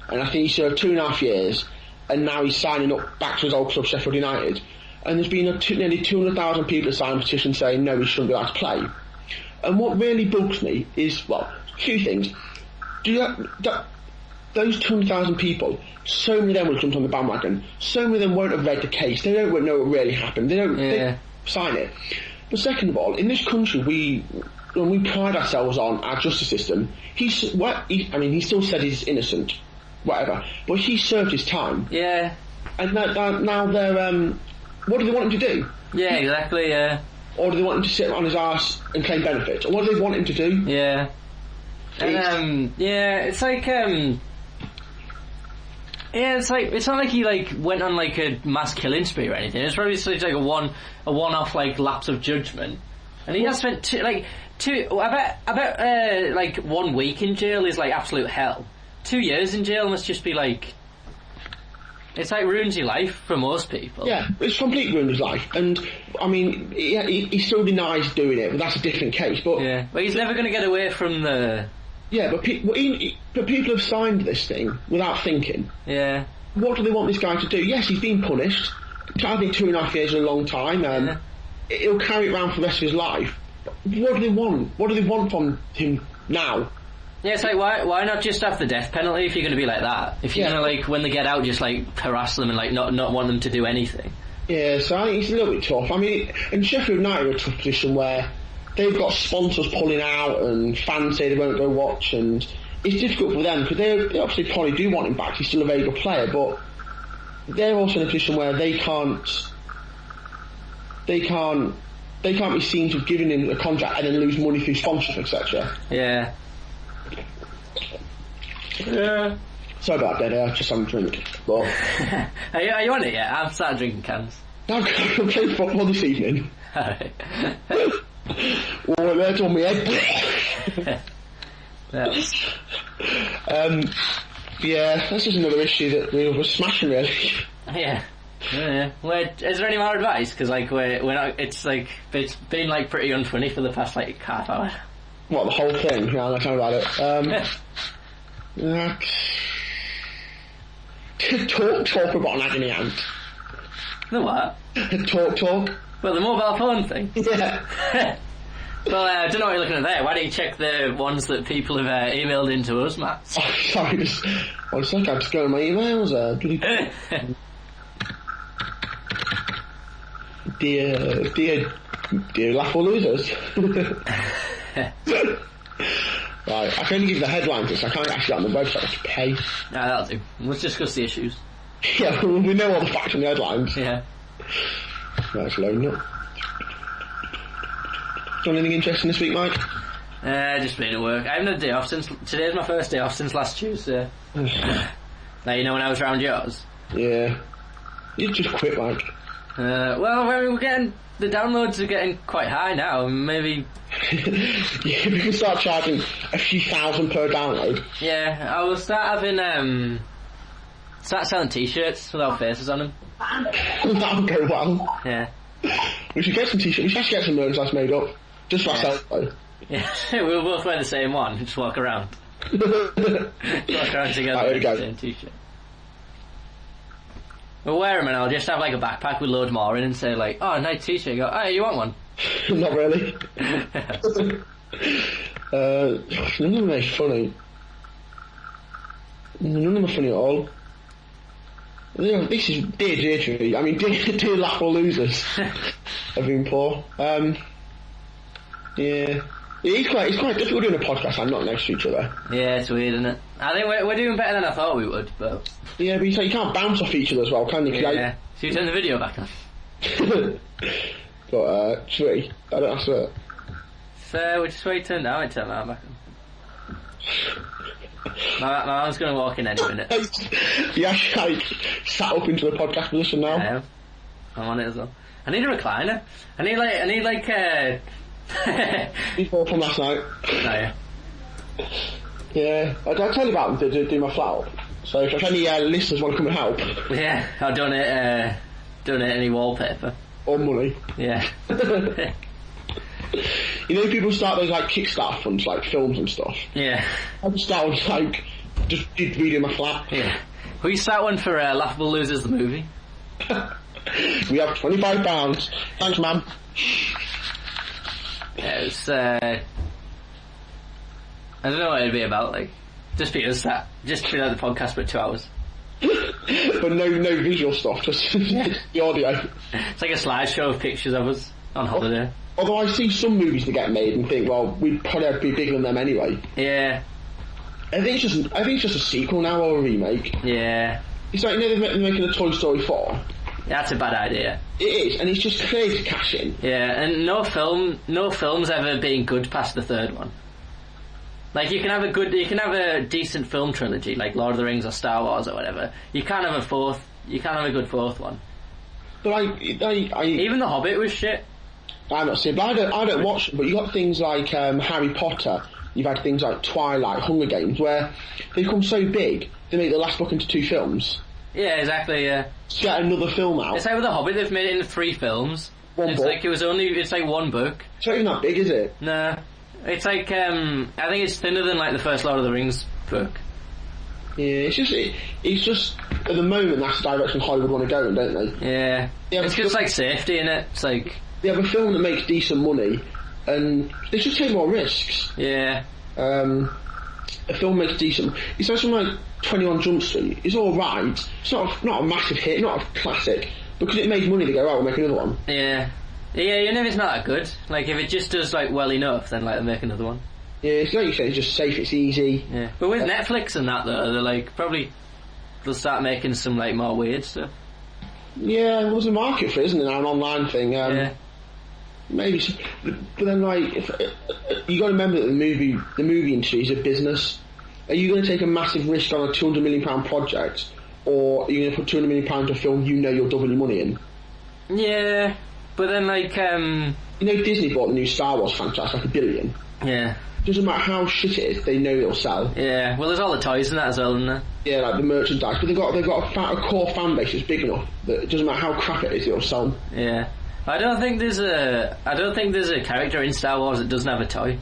and I think he served 2.5 years, and now he's signing up back to his old club, Sheffield United. And there's been nearly 200,000 people that signed a petition saying no, he shouldn't be allowed to play. And what really bugs me is, well, a few things. Those 200,000 people, so many of them will jump on the bandwagon. So many of them won't have read the case. They don't know what really happened. They don't sign it. But second of all, in this country, we pride ourselves on our justice system. He still said he's innocent, whatever. But he served his time. Yeah. And now they're what do they want him to do? Yeah, exactly. Yeah. Or do they want him to sit on his arse and claim benefits? Or what do they want him to do? Yeah. And it's like yeah, it's not like he like went on like a mass killing spree or anything. It's probably just like a one-off like lapse of judgment, and he has spent two. I bet like 1 week in jail is like absolute hell. 2 years in jail must just be like. It's like ruins your life for most people. Yeah, it's completely ruined his life, and I mean, he still denies doing it, but that's a different case. But yeah, but he's never going to get away from the. Yeah, but people have signed this thing without thinking. Yeah. What do they want this guy to do? Yes, he's been punished. I think 2.5 years is a long time. He'll carry it around for the rest of his life. What do they want? What do they want from him now? Yeah, it's like, why not just have the death penalty if you're going to be like that? If you're going to, like, when they get out, just, like, harass them and, like, not want them to do anything. Yeah, so I think it's a little bit tough. I mean, and Sheffield United are in a tough position where they've got sponsors pulling out and fans say they won't go watch, and it's difficult for them because they obviously probably do want him back. He's still a very good player, but they're also in a position where they can't be seen to have given him a contract and then lose money through sponsorship, etc. Yeah. Yeah. Sorry about that, I just having a drink. But are you on it yet? I've started drinking cans. I'm playing football this evening. Alright. Oh, that's on my head. Yeah, that's just another issue that we were smashing, really. Yeah. Is there any more advice? Because like we're not. It's like it's been like pretty unfunny for the past like half hour. What, the whole thing? Yeah, I'm talking about it. Talk about an agony aunt. The what? Talk. Well, the mobile phone thing. Yeah. Well, I don't know what you're looking at there. Why don't you check the ones that people have emailed into us, Matt? Oh, sorry, one sec, I'm just going to my emails. Dear Laugh or Losers. Right, I can only give the headlines, so I can't actually get on the website to pay. No, that'll do. Let's discuss the issues. Yeah, we know all the facts and the headlines. Yeah. Right, it's loading up. Done anything interesting this week, Mike? Just been at work. I haven't had a day off since... Today's my first day off since last Tuesday. Now, you know when I was round yours? Yeah. You just quit, Mike. Well, we're getting... The downloads are getting quite high now. Maybe... Yeah, we can start charging a few thousand per download. Yeah, I will start having... Start selling t-shirts with our faces on them. That'll go well. Yeah. We should get some t-shirts. We should actually get some merchandise made up. Just for ourselves, though. Yeah, we'll both wear the same one. Just walk around. Walk around together with the same t-shirt. We'll wear them and I'll just have like a backpack with loads more in and say like, oh, nice t-shirt. You go, oh, you want one? Not really. None of them are funny. None of them are funny at all. This is dear Deirdre. I mean, dear Laugh or Losers have been poor. Yeah. It's quite difficult doing a podcast and not next to each other. Yeah, it's weird, isn't it? I think we're doing better than I thought we would, but... Yeah, but you can't bounce off each other as well, can you? Yeah. So you turn the video back on? But, sweet. I don't have to... So, which way you turned down? I turned that back on. My mum's going to walk in any minute. You actually like sat up into the podcast position now. I am. I'm on it as well. I need a recliner. I need like Before from last night. No, yeah. Yeah, I'll tell you about them to do my flat up. So if any listeners want to come and help. Yeah, I'll donate any wallpaper. Or money. Yeah. You know, people start those like Kickstarter funds, like films and stuff. Yeah. I just start with like just redoing my flat. Yeah. We start one for Laughable Losers the movie. We have £25. Thanks, ma'am. Yeah, it's I don't know what it'd be about. Like, just be like the podcast, but 2 hours. But no visual stuff, just the audio. It's like a slideshow of pictures of us on holiday. Although I see some movies that get made and think, well, we'd probably be bigger than them anyway. Yeah. I think it's just a sequel now or a remake. Yeah. It's like, you know, they're making a Toy Story 4. That's a bad idea. It is, and it's just clear to cash in. Yeah, and no film's ever been good past the third one. Like, you can have a decent film trilogy, like Lord of the Rings or Star Wars or whatever. You can't have a good fourth one. But even The Hobbit was shit. I'm not saying, but I don't watch them. But you got things like Harry Potter. You've had things like Twilight, Hunger Games, where they become so big they make the last book into 2 films. Yeah, exactly. Yeah. Get another film out. It's like with The Hobbit, they've made it into 3 films. One book. It's like 1 book. It's not even that big, is it? No, it's like I think it's thinner than like the first Lord of the Rings book. Yeah, it's just at the moment that's the direction Hollywood want to go in, don't they? Yeah. It's just like safety in it. It's like they have a film that makes decent money, and they should take more risks. Yeah. A film makes decent. It's like something like 21 Jump Street. It's all right. It's not a massive hit, not a classic. Because it made money, they go, "Oh, we'll make another one." Yeah. Yeah, you know it's not that good. Like if it just does like well enough, then like they'll make another one. Yeah, it's like you say, it's just safe, it's easy. Yeah. But with Netflix and that though, they're like they'll start making some like more weird stuff. Yeah, well, there's a market for it, isn't there? Now, an online thing. Yeah. Maybe, but then like you got to remember that the movie industry is a business. Are you going to take a massive risk on a £200 million project, or are you going to put £200 million into a film you know you'll double your money in? Yeah, but then like you know, Disney bought the new Star Wars franchise like $1 billion. Yeah. Doesn't matter how shit it is, they know it'll sell. Yeah. Well, there's all the toys in that as well, isn't there? Yeah, like the merchandise, but they've got a core fan base that's big enough that it doesn't matter how crap it is, it'll sell. Yeah. I don't think there's a character in Star Wars that doesn't have a toy.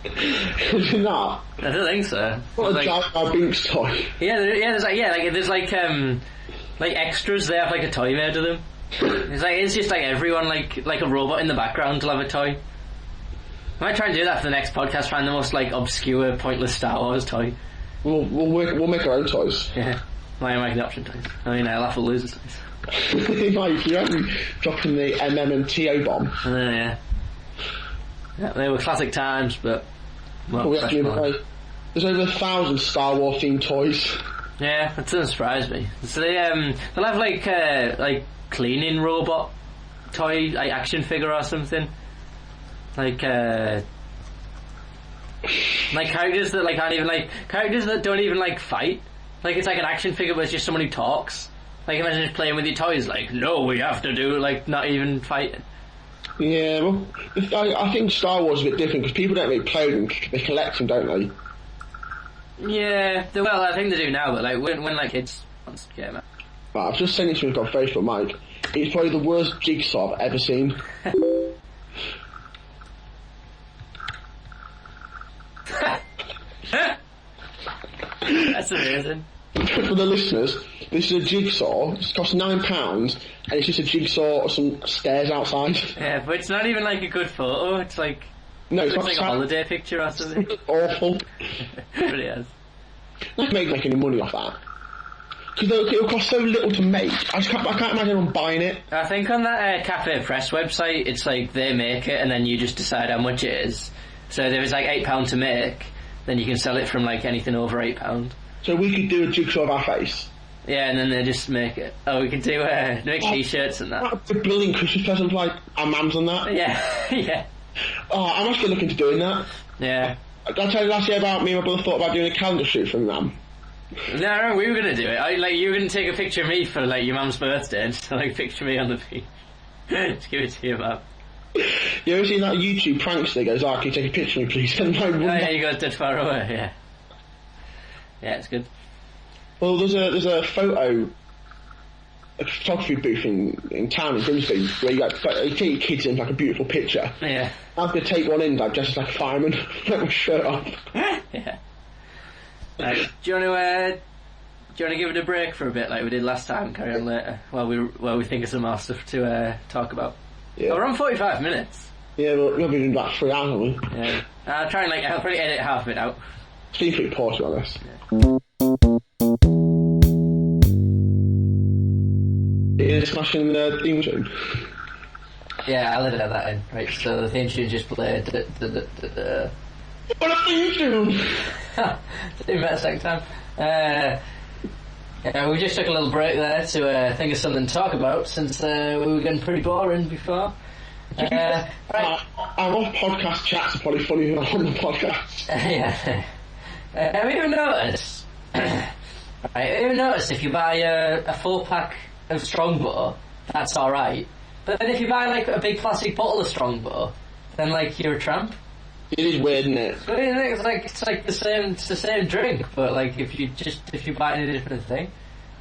Is it not? I don't think so. What a Jar Jar Binks toy. Yeah, there's like extras. They have like a toy made of them. It's just like everyone like a robot in the background will have a toy. I might try and do that for the next podcast. Find the most like obscure, pointless Star Wars toy. We'll make our own toys. Yeah, my adoption toys. I mean, Laughable Losers toys. Like, you haven't dropping the MM&TO bomb. Yeah, they were classic times, but there's over 1,000 Star Wars themed toys. Yeah, that doesn't surprise me. So they'll have like cleaning robot toy, like action figure or something. Like characters that characters that don't even like fight. Like it's like an action figure, but it's just someone who talks. Like imagine just playing with your toys. Like, no, we have to do like not even fighting. Yeah, well, I think Star Wars is a bit different because people don't really play them; they collect them, don't they? Yeah, well, I think they do now, but like when like kids once came out. Right, I've just sent it to him on Facebook, Mike. It's probably the worst jigsaw I've ever seen. That's amazing. For the listeners, this is a jigsaw. It costs £9, and it's just a jigsaw or some stairs outside. Yeah, but it's not even like a good photo. It's like it's like a holiday picture or something. Awful. It really is. I can't make any money off that because it'll cost so little to make. I can't imagine anyone buying it. I think on that Cafe Press website, it's like they make it and then you just decide how much it is. So if it's like £8 to make, then you can sell it from like anything over £8. So we could do a jigsaw of our face. Yeah, and then they just make it. Oh, we could do make t-shirts and that. That's a brilliant Christmas present, like our mums and that. Yeah, yeah. Oh, I must get looking to doing that. Yeah. Did I tell you last year about me and my brother thought about doing a calendar shoot from them? No, we were gonna do it. You were gonna take a picture of me for like your mum's birthday, and just picture me on the beach. Just give it to your mum. You ever seen that YouTube prankster that goes, can you take a picture of me please? And yeah, you got dead far away, yeah. Yeah, it's good. Well, there's a photography booth in town in Grimsby where you take your kids in like a beautiful picture. Yeah. I was going to take one in just like a fireman, with my shirt off. Yeah. Right, do you want to give it a break for a bit like we did last time? Carry on later while we think of some more stuff to talk about. Yeah. Oh, we're on 45 minutes. Yeah, but we'll be doing about 3 hours, haven't we? Yeah. I'll try and I'll probably edit half of it out. Seems pretty poor to be honest. Yeah. Is smashing the theme tune? Yeah, I'll edit that in. Right, so the theme tune just played. What a theme tune! Do better second time. Yeah, we just took a little break there to think of something to talk about since we were getting pretty boring before. Right. Our off-podcast chats are probably funnier than on the podcast. Yeah. Have you ever noticed? If you buy a full pack of Strongbow, that's alright. But then if you buy like a big plastic bottle of Strongbow, then like you're a tramp. It is weird, isn't it? But it's like the same drink, but like if you buy it in a different thing.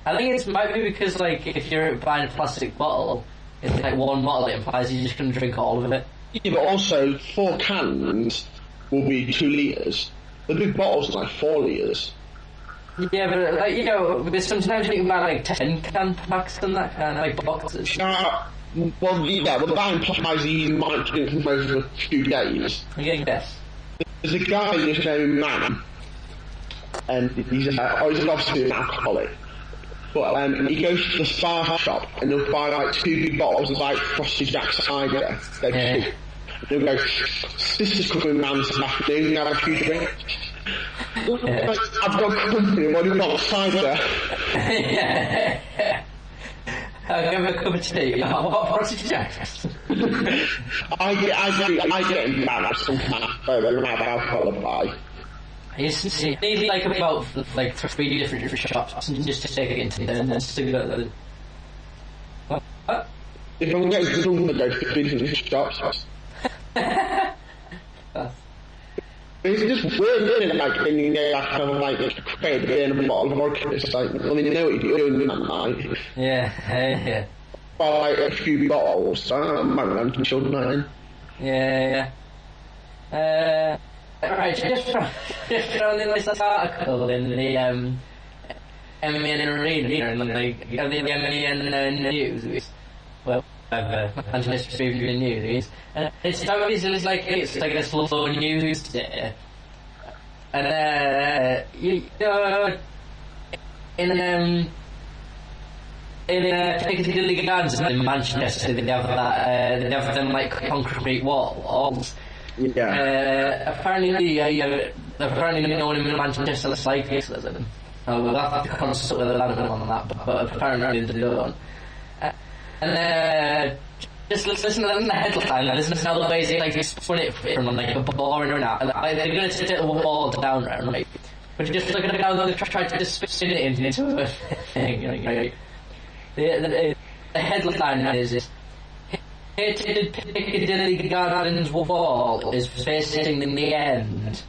I think it might be because like if you're buying a plastic bottle, it's like one bottle, it implies you're just gonna drink all of it. Yeah, but also 4 cans will be 2 litres. The big bottles are like 4 litres. Yeah, but like because sometimes you can buy like 10 can packs and that kind of like boxes. Well, the buying plastic you might drink for most of a few days. Yes. There's a guy just named Man, and he's obviously an alcoholic. But he goes to the Spar shop and he'll buy like 2 big bottles of like Frosty Jack cider. They're cheap. And he'll go, this is cooking Man this afternoon, have a few drinks. Yeah. Like, I've got company, what do you want, cider? Yeah. I'll give a cup of tea. What Frosty Jacks? I get embarrassed sometimes over the amount of alcohol I buy. You need like about like 3 different shops and just to take it into there and then stick it. What? If I'm getting drunk, I go to 3 different shops. It's just weird, isn't it? Like, when you get like, kind of like a crate in a bottle of vodka, it's like, I mean, you know what you're doing that night. Yeah. Buy like a few bottles, so I'm not sure, man. Yeah. Right, just from this article in the MEN Arena and like the MEN News, well, Manchester Evening News, and it's like a slow news day, and in Piccadilly Gardens in Manchester, they have them like concrete walls. Yeah. Apparently no one in Manchester likes them. We'll have to consult with a lot of them on that, but apparently they don't. And just listen to the headline, listen to how the ways they spun it from like a boring or not. They're going to take the wall down, right? But just look at how they try to spin it into a thing. The headline is hated Piccadilly Gardens wall is facing the end.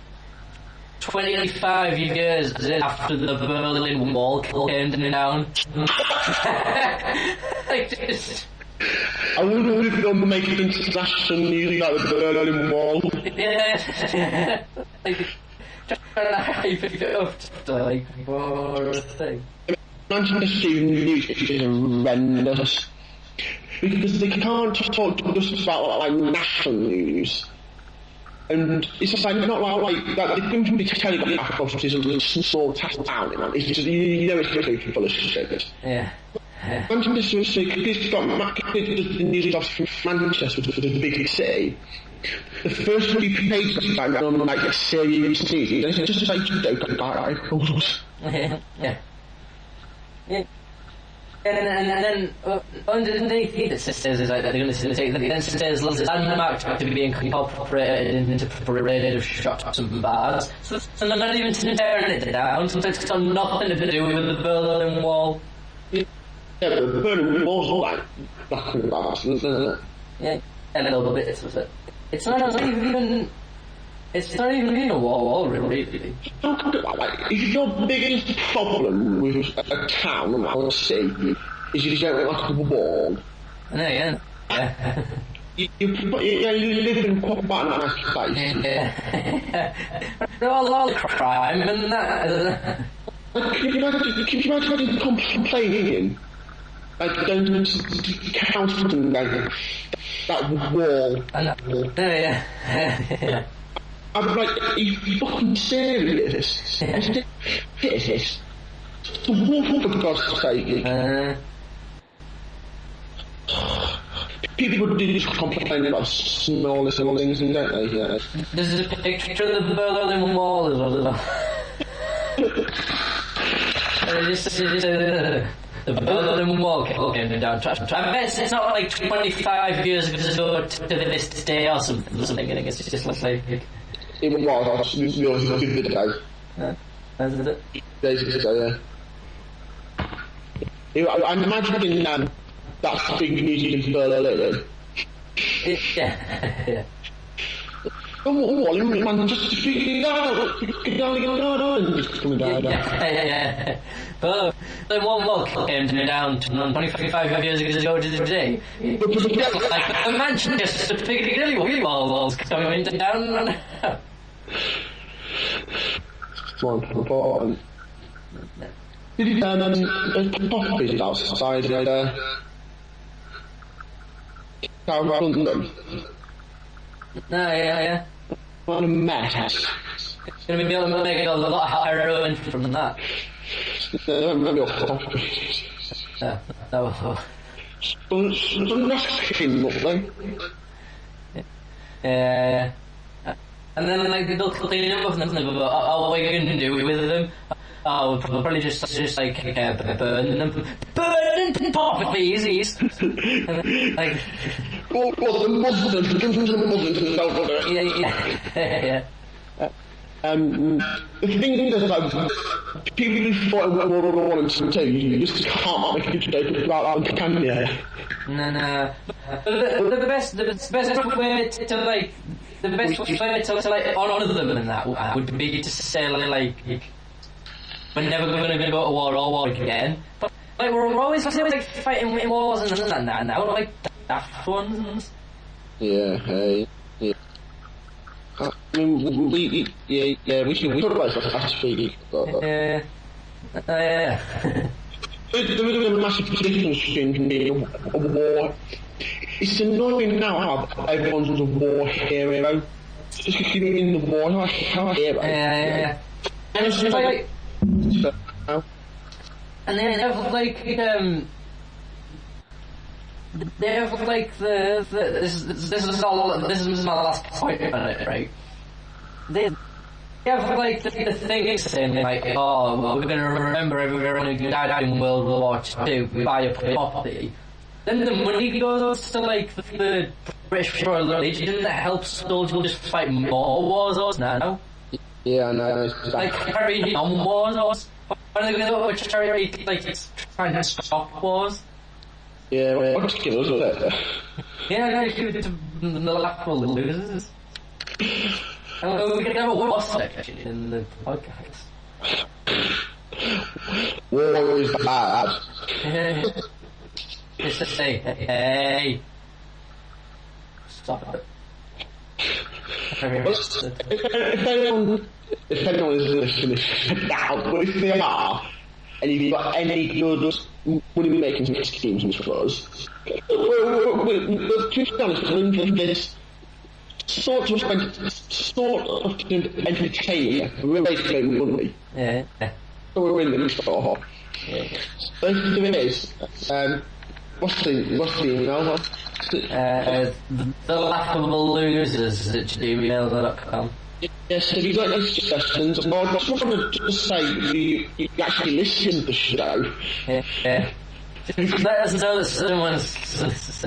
25 years after the Berlin Wall came down. I wonder if it don't make it international news like the Berlin Wall. Yeah. Just trying to hype it up to like more a thing. Manchester Evening News is horrendous. Because they can't just talk just about like national news. And it's just like not like that. They couldn't be Telegraph which is a small town, man. It's just you know it's really full of shit. Yeah. Manchester is it's got the news off from Manchester, which is the big city. The first few pages like on like serious news, it's just like joke about articles. Yeah. And then underneath it says is like they're going to take. Then it says landmark to be incorporated into parade shops and bars. So they're not even tearing it down. So it's got nothing to do with the Berlin Wall. Yeah, but the Berlin Wall's all like black and bars, isn't it? Yeah, a little bit. It's not even. It's not even a wall, really. If your biggest problem with a town or a city is you don't like a wall. Yeah. You live in quite a nice place. Yeah. all the crime and that. Can you imagine complaining? Like, don't count that wall. Yeah. I'm like, are you fucking serious? This? The wall, for God's sake. People do just complain about small little things, don't they? Yeah. There's a picture of the Berlin Wall as well. The Berlin Wall came down. I bet it's not like 25 years ago to this day or something. It's just like. It was the day. That's it. Days ago, yeah. I'm imagining that's big music in Berlin. Yeah. Oh, man, just figure it out. And just coming down. Yeah. But the one wall came down 25 years ago to the day. Like the Manchester Piccadilly walls coming down. It's more important. Did you poppies outside London? No, yeah. What a mess. It's going to be able to make a lot higher ruin from that. Maybe off poppies. Yeah, that was. Some nasty nothing. Yeah. And then like they'll clean up with nothing about what are you going to do with them? Oh, we'll probably just like burn them poppies. Like Well, the Muslims, yeah. The thing is, like, people who fought in World War I and II, you just can't make a good joke about that, can you? No. The best way to like, the best way to like honour them in that would be to say like, we're never going to go to war again. But like we're always like fighting in wars and that now, like daft ones. Yeah. I mean, we should about last week. Yeah. There is a massive difference between a war. It's annoying now how everyone's a war hero. Just because you're in the war, you're a hero. Yeah. And it's just like. And they have like they have like this is my last point on it, right? They have like the thing saying like, oh, well, we're gonna remember everyone who died in World War II. We buy a property. Then the money goes to like the British Royal Legion that helps soldiers just fight more wars now. Yeah, I know. Like carrying on wars. When are they going to charity like it's trying to stop wars? Yeah, well, ridiculous, wasn't it? Yeah, I know, give it to the laughable losers. We can have a war section in the podcast. War is bad. Just to say, hey, stop it. If anyone is listening now, but if they are, and if you've got any good money making schemes for us, to be honest, there's sort of entertaining, we're basically making money. Yeah. So we're in this for. Yeah. So the thing is, what's the email? The laughable losers at gmail.com. Yes, have you got any suggestions? I just want to just say you actually listen to the show. Yeah. Let us know that someone's.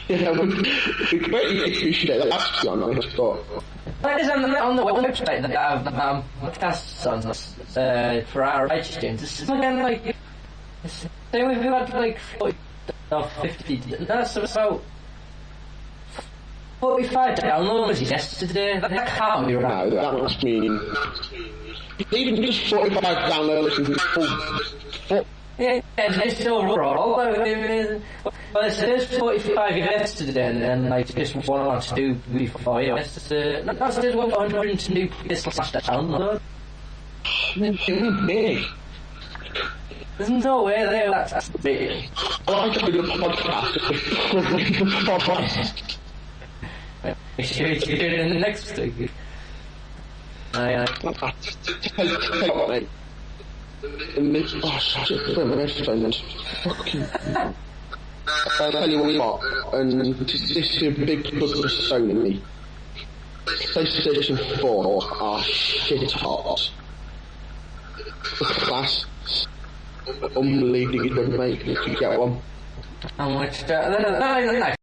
Yeah, we greatly appreciate that. That's on honest, but That is on the website that I have podcasts on for our iTunes. This is again like. Say we've had like 40 or 50. That's about 45 downloads yesterday. That can't be right. no, that must mean even just 45 download listens is full. Yeah, it's overall. Well, it says 45 yesterday, and like just what I want to do before you. That's 102 this last download. Big. There's no way that's big. I like to do a podcast. We should do it in the next week. Tell you what, mate. Oh, shit, my best friend. Fucking. I'll tell you what, and this is a big plus for Sony. PlayStation 4 are shit hot. Class. Unbelievably good, mate, if you get one. How much?